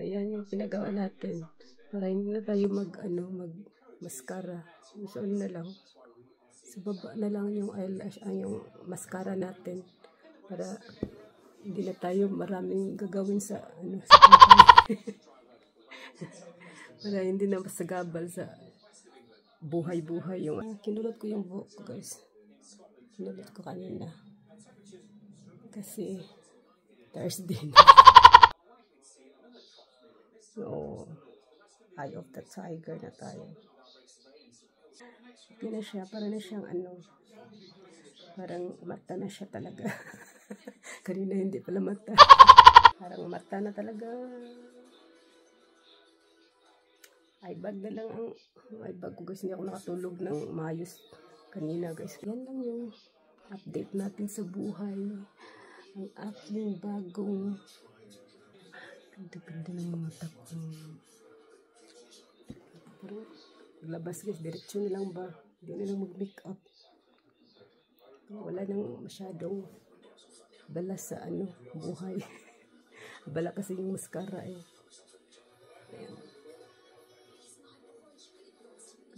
Ayan yung pinagawa natin. Para hindi na tayo mag mascara. So, na lang. Sa baba na lang yung eyelash, yung mascara natin. Para hindi na tayo maraming gagawin sa sa para hindi na masagabal sa buhay-buhay yung kinulot ko yung buhok ko, guys. Kinulot ko kanina. Kasi Thursday na. So, Eye of the Tiger na tayo. Okay na siya. Para na siyang parang mata na siya talaga. Kanina hindi pala mata. Parang mata na talaga. Eye bag na lang ang eye bag ko, guys. Hindi ako nakatulog ng maayos kanina, guys. Yan lang yung update natin sa buhay. Ang aking bagong ganda-ganda ng mga tako. Pero labas, guys, diretsyo nilang ba? Hindi nilang mag-make up. Wala nang masyadong bala sa buhay. Bala kasi yung mascara eh. Ayan.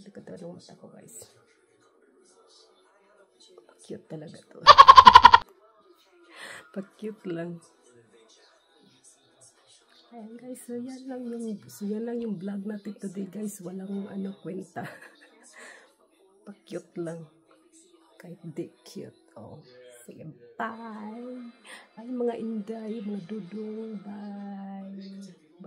Ganda-ganda ng mata ko, guys. Cute talaga to. Pag-cute lang. Ayan, guys, so yan lang yung vlog natin today, guys. Walang kwenta. Pag-cute lang. Kahit di cute. Oh, sige, bye. Bye mga inday, mga dudong. Bye.